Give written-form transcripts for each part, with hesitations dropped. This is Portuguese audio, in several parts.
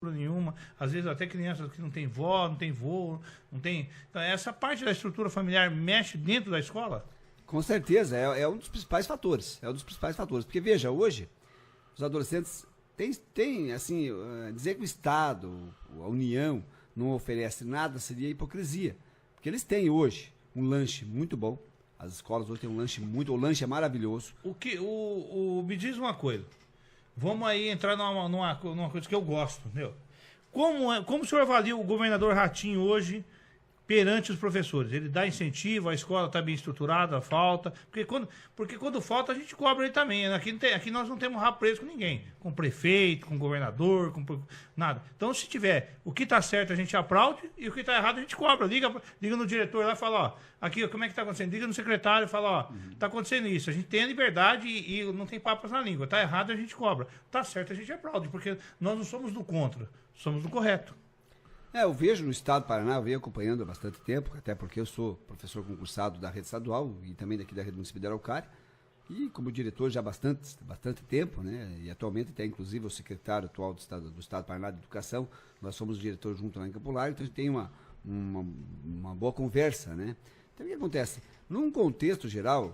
infraestrutura nenhuma, às vezes até crianças que não tem vó, não tem vô, não tem... Então, essa parte da estrutura familiar mexe dentro da escola? Com certeza, é um dos principais fatores. É um dos principais fatores. Porque, veja, hoje, os adolescentes têm assim, dizer que o Estado, a União, não oferece nada seria hipocrisia. Porque eles têm hoje um lanche muito bom. As escolas hoje têm um lanche o lanche é maravilhoso. Me diz uma coisa. Vamos aí entrar numa coisa que eu gosto, entendeu? Como o senhor avalia o governador Ratinho hoje perante os professores? Ele dá incentivo, a escola está bem estruturada, falta. Porque quando falta, a gente cobra ele também. Aqui nós não temos rabo preso com ninguém. Com prefeito, com governador, nada. Então, se tiver o que está certo, a gente aplaude, e o que está errado, a gente cobra. Liga no diretor lá e fala, ó, aqui, como é que está acontecendo? Liga no secretário e fala, ó, está acontecendo isso. A gente tem a liberdade e não tem papas na língua. Está errado, a gente cobra. Está certo, a gente aplaude, porque nós não somos do contra, somos do correto. Eu vejo no estado do Paraná, eu venho acompanhando há bastante tempo, até porque eu sou professor concursado da rede estadual e também daqui da rede municipal de Araucária, e como diretor já há bastante tempo, né? E atualmente até inclusive o secretário atual do estado do Paraná de Educação, nós somos diretor junto lá em Campo Largo, então a gente tem uma boa conversa, né? Então o que acontece? Num contexto geral,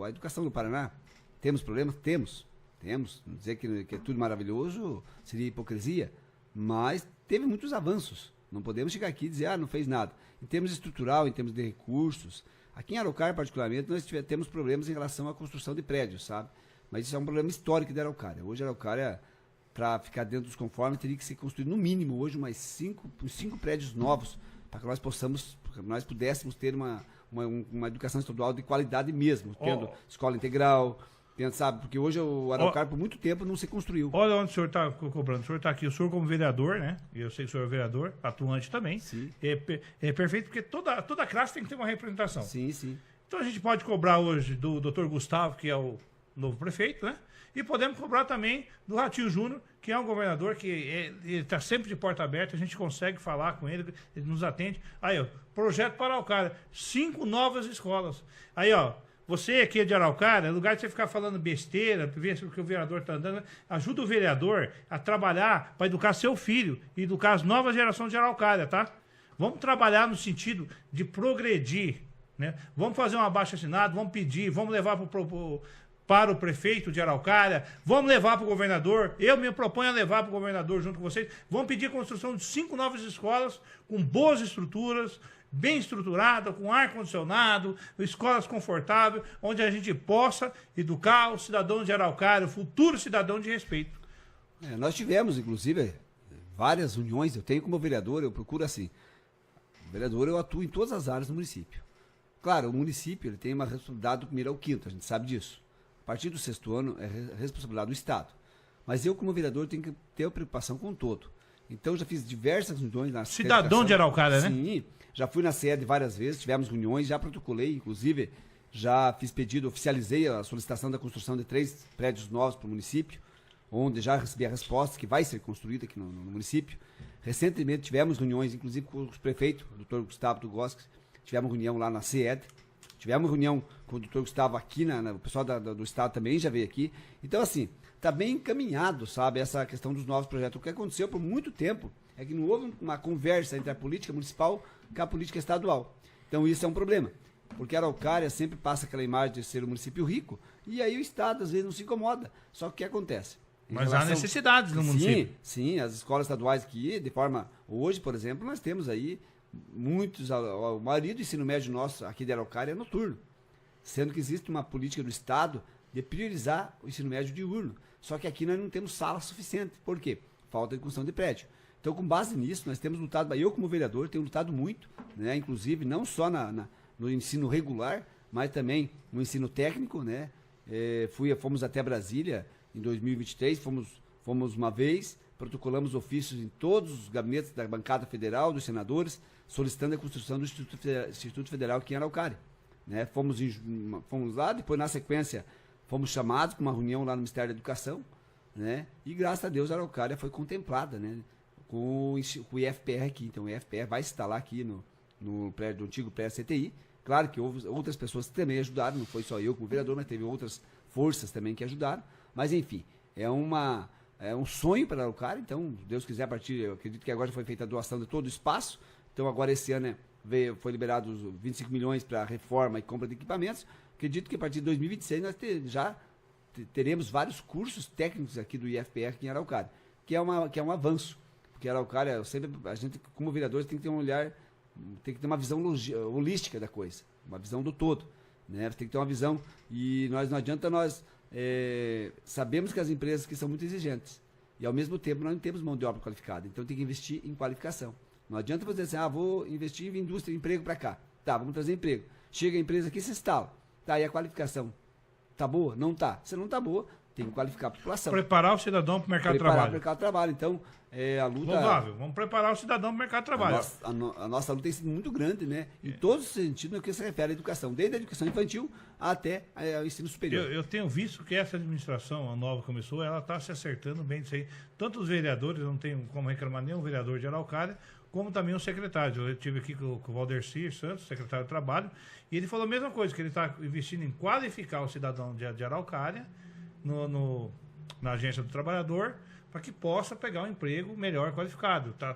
a educação do Paraná, temos problemas? Temos. Não dizer que é tudo maravilhoso seria hipocrisia, mas teve muitos avanços. Não podemos chegar aqui e dizer, não fez nada. Em termos estrutural, em termos de recursos, aqui em Araucária, particularmente, nós temos problemas em relação à construção de prédios, sabe? Mas isso é um problema histórico da Araucária. Hoje a Araucária, para ficar dentro dos conformes, teria que ser construído no mínimo hoje mais cinco prédios novos, para que nós pudéssemos ter uma educação estadual de qualidade mesmo, tendo escola integral, sabe? Porque hoje o Araucária, por muito tempo, não se construiu. Olha onde o senhor está cobrando. O senhor está aqui, o senhor como vereador, né? E eu sei que o senhor é vereador, atuante também. Sim. É perfeito, porque toda classe tem que ter uma representação. Sim, sim. Então a gente pode cobrar hoje do Dr. Gustavo, que é o novo prefeito, né? E podemos cobrar também do Ratinho Júnior, que é um governador que ele está sempre de porta aberta, a gente consegue falar com ele, ele nos atende. Aí, ó, projeto para Araucária, 5 novas escolas. Aí, ó, você aqui é de Araucária, no lugar de você ficar falando besteira, ver o que o vereador está andando, ajuda o vereador a trabalhar para educar seu filho e educar as novas gerações de Araucária, tá? Vamos trabalhar no sentido de progredir, né? Vamos fazer um abaixo-assinado, vamos pedir, vamos levar para o prefeito de Araucária, vamos levar para o governador, eu me proponho a levar para o governador junto com vocês, vamos pedir a construção de 5 novas escolas com boas estruturas, bem estruturada, com ar-condicionado, escolas confortáveis, onde a gente possa educar o cidadão de Araucária, o futuro cidadão de respeito. Nós tivemos, inclusive, várias uniões. Eu tenho como vereador, eu procuro assim. O vereador, eu atuo em todas as áreas do município. Claro, o município ele tem uma responsabilidade do primeiro ao quinto, a gente sabe disso. A partir do 6º ano é responsabilidade do Estado. Mas eu, como vereador, tenho que ter a preocupação com o todo. Então, já fiz diversas reuniões na cidadão de Araucária, né? Sim, já fui na sede várias vezes, tivemos reuniões, já protocolei, inclusive, já fiz pedido, oficializei a solicitação da construção de 3 prédios novos para o município, onde já recebi a resposta que vai ser construída aqui no município. Recentemente tivemos reuniões, inclusive com o prefeito, o Dr. Gustavo Tugosques, tivemos reunião lá na CED, tivemos reunião com o Dr. Gustavo aqui, o pessoal do Estado também já veio aqui. Então, assim, está bem encaminhado, sabe, essa questão dos novos projetos. O que aconteceu por muito tempo é que não houve uma conversa entre a política municipal com a política estadual. Então isso é um problema, porque Araucária sempre passa aquela imagem de ser um município rico, e aí o Estado às vezes não se incomoda. Só que o que acontece? Mas há necessidades no município. Sim, as escolas estaduais aqui, de forma... Hoje, por exemplo, nós temos aí muitos... A maioria do ensino médio nosso aqui de Araucária é noturno, sendo que existe uma política do Estado de priorizar o ensino médio diurno. Só que aqui nós não temos sala suficiente. Por quê? Falta de construção de prédio. Então, com base nisso, nós temos lutado, eu como vereador tenho lutado muito, né? Inclusive não só no ensino regular, mas também no ensino técnico, né? Fomos até Brasília em 2023, fomos uma vez, protocolamos ofícios em todos os gabinetes da bancada federal, dos senadores, solicitando a construção do Instituto Federal aqui em Araucária, né? Fomos lá, depois na sequência fomos chamados para uma reunião lá no Ministério da Educação, né? E graças a Deus a Araucária foi contemplada, né? Com o IFPR aqui. Então o IFPR vai se instalar aqui no prédio do antigo prédio CTI. Claro que houve outras pessoas que também ajudaram, não foi só eu como vereador, mas teve outras forças também que ajudaram. Mas enfim, é uma um sonho para Araucária. Então, se Deus quiser, a partir, eu acredito que agora já foi feita a doação de todo o espaço. Então, agora esse ano foi liberado os 25 milhões para reforma e compra de equipamentos. Acredito que a partir de 2026 nós já teremos vários cursos técnicos aqui do IFPR aqui em Araucária, que é um avanço. Porque Araucária, a gente, como vereadores, tem que ter um olhar, tem que ter uma visão holística da coisa, uma visão do todo, né? Tem que ter uma visão, e não adianta nós sabemos que as empresas que são muito exigentes, e ao mesmo tempo nós não temos mão de obra qualificada, então tem que investir em qualificação. Não adianta você dizer assim, vou investir em indústria, emprego para cá. Tá, vamos trazer emprego. Chega a empresa aqui e se instala. Tá, e a qualificação? Tá boa? Não tá. Se não tá boa, tem que qualificar a população. Preparar o cidadão para o mercado de trabalho. Preparar o mercado de trabalho. Então, a luta... Louvável. Vamos preparar o cidadão para o mercado de trabalho. A nossa luta tem sido muito grande, né? Em todos os sentidos no que se refere à educação. Desde a educação infantil até o ensino superior. Eu tenho visto que essa administração, a nova começou, ela está se acertando bem disso aí. Tanto os vereadores, não tenho como reclamar nenhum vereador de Araucária, como também os secretários. Eu estive aqui com o Valdecir Santos, secretário de Trabalho, e ele falou a mesma coisa, que ele está investindo em qualificar o cidadão de Araucária na agência do trabalhador, para que possa pegar um emprego melhor qualificado. Está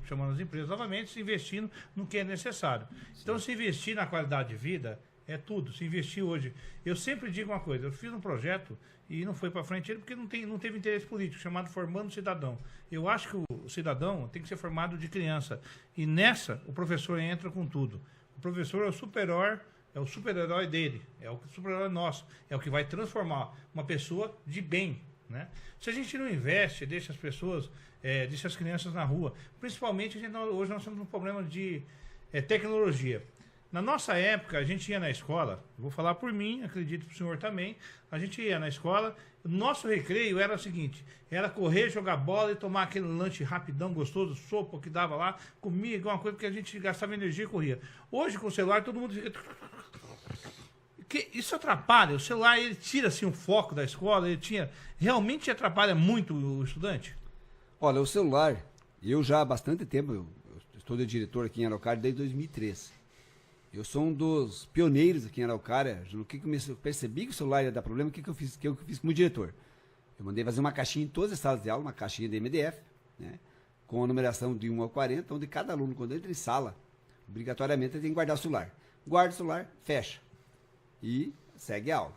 chamando as empresas novamente, se investindo no que é necessário. Sim. Então, se investir na qualidade de vida é tudo. Se investir hoje... Eu sempre digo uma coisa, eu fiz um projeto e não foi para frente porque não teve interesse político, chamado Formando Cidadão. Eu acho que o cidadão tem que ser formado de criança. E nessa, o professor entra com tudo. O professor é o super-herói dele, é o super-herói nosso, é o que vai transformar uma pessoa de bem, né? Se a gente não investe, deixa as pessoas, deixa as crianças na rua, principalmente hoje nós temos um problema de tecnologia. Na nossa época, a gente ia na escola, vou falar por mim, acredito que o senhor também, a gente ia na escola, o nosso recreio era o seguinte, era correr, jogar bola e tomar aquele lanche rapidão, gostoso, sopa que dava lá, comia alguma coisa, porque a gente gastava energia e corria. Hoje, com o celular, todo mundo fica... Isso atrapalha, o celular ele tira assim, o foco da escola, realmente atrapalha muito o estudante? Olha, o celular, eu já há bastante tempo, eu estou de diretor aqui em Araucária desde 2003. Eu sou um dos pioneiros aqui em Araucária. No que eu percebi que o celular ia dar problema, o que eu fiz como diretor? Eu mandei fazer uma caixinha em todas as salas de aula, uma caixinha de MDF, né, com a numeração de 1 ao 40, onde cada aluno, quando entra em sala, obrigatoriamente tem que guardar o celular. Guarda o celular, fecha. E segue a aula.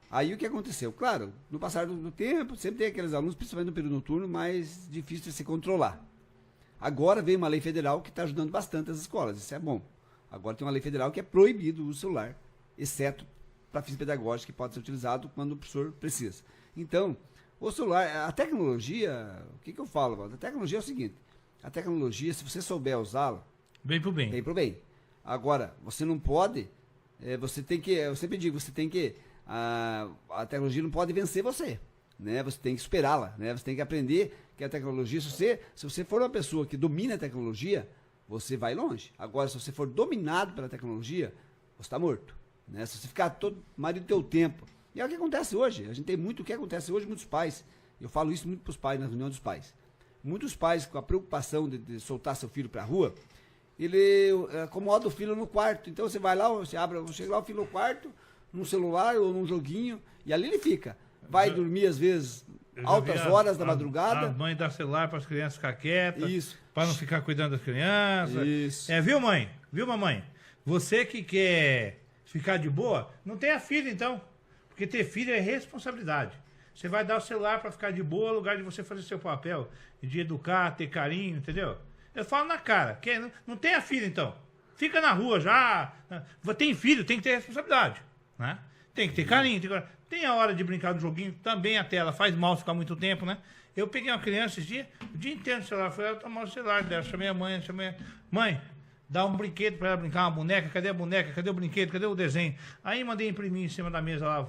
Aí o que aconteceu? Claro, no passar do tempo, sempre tem aqueles alunos, principalmente no período noturno, mais difícil de se controlar. Agora veio uma lei federal que está ajudando bastante as escolas, isso é bom. Agora tem uma lei federal que é proibido o celular, exceto para fins pedagógicos, que pode ser utilizado quando o professor precisa. Então, o celular, a tecnologia, o que eu falo, Walter? A tecnologia é o seguinte, a tecnologia, se você souber usá-la... Bem pro bem. Bem pro bem. Agora, você não pode, você tem que, eu sempre digo, a tecnologia não pode vencer você, né? Você tem que superá-la, né? Você tem que aprender que a tecnologia, se você for uma pessoa que domina a tecnologia, você vai longe. Agora, se você for dominado pela tecnologia, você está morto, né? Se você ficar todo marido do teu tempo. E é o que acontece hoje. A gente tem muito o que acontece hoje, muitos pais. Eu falo isso muito para os pais, na reunião dos pais. Muitos pais, com a preocupação de soltar seu filho para a rua, ele acomoda o filho no quarto. Então você vai lá, chega lá o filho no quarto, num celular ou num joguinho, e ali ele fica. Vai dormir, às vezes, altas horas da madrugada. A mãe dá celular para as crianças ficar quietas. Isso. Para não ficar cuidando das crianças. Isso. Viu, mãe? Viu, mamãe? Você que quer ficar de boa, não tenha filho, então. Porque ter filho é responsabilidade. Você vai dar o celular para ficar de boa, no lugar de você fazer seu papel de educar, ter carinho, entendeu? Eu falo na cara. Não tenha filho, então. Fica na rua já. Tem filho, tem que ter responsabilidade, né? Tem que ter carinho. Tem a hora de brincar no joguinho, também a tela faz mal ficar muito tempo, né? Eu peguei uma criança o dia inteiro no celular, fui lá tomar o celular dela, chamei a mãe, mãe, dá um brinquedo pra ela brincar, uma boneca, cadê a boneca, cadê o brinquedo, cadê o desenho? Aí mandei imprimir em cima da mesa lá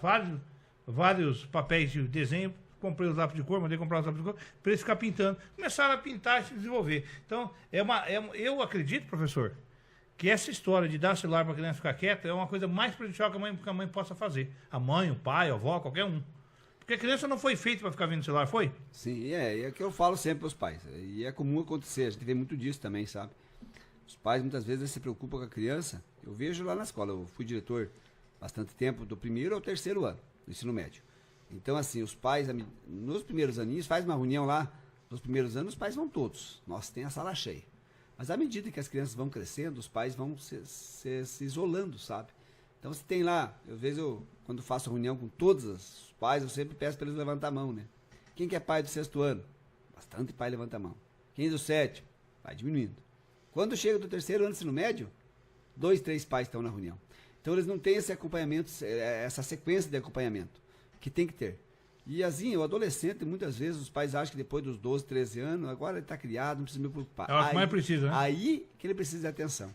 vários papéis de desenho, comprei os lápis de cor, mandei comprar os lápis de cor, pra eles ficar pintando. Começaram a pintar e se desenvolver. Então, eu acredito, professor, que essa história de dar celular para a criança ficar quieta é uma coisa mais prejudicial que a mãe possa fazer. A mãe, o pai, a avó, qualquer um. Porque a criança não foi feita para ficar vendo celular, foi? Sim, é o que eu falo sempre para os pais. E é comum acontecer, a gente vê muito disso também, sabe? Os pais muitas vezes se preocupam com a criança. Eu vejo lá na escola, eu fui diretor bastante tempo, do primeiro ao terceiro ano do ensino médio. Então, assim, os pais, nos primeiros aninhos, faz uma reunião lá, nos primeiros anos, os pais vão todos. Nossa, tem a sala cheia. Mas à medida que as crianças vão crescendo, os pais vão se isolando, sabe? Então, você tem lá, quando faço reunião com todos os pais, eu sempre peço para eles levantar a mão, né? Quem que é pai do 6º ano? Bastante pai levanta a mão. Quem é do 7º? Vai diminuindo. Quando chega do 3º ano, ensino médio, 2, 3 pais estão na reunião. Então, eles não têm esse acompanhamento, essa sequência de acompanhamento, que tem que ter. E assim, o adolescente, muitas vezes, os pais acham que depois dos 12, 13 anos, agora ele está criado, não precisa me preocupar. É o que mais precisa, né? Aí que ele precisa de atenção.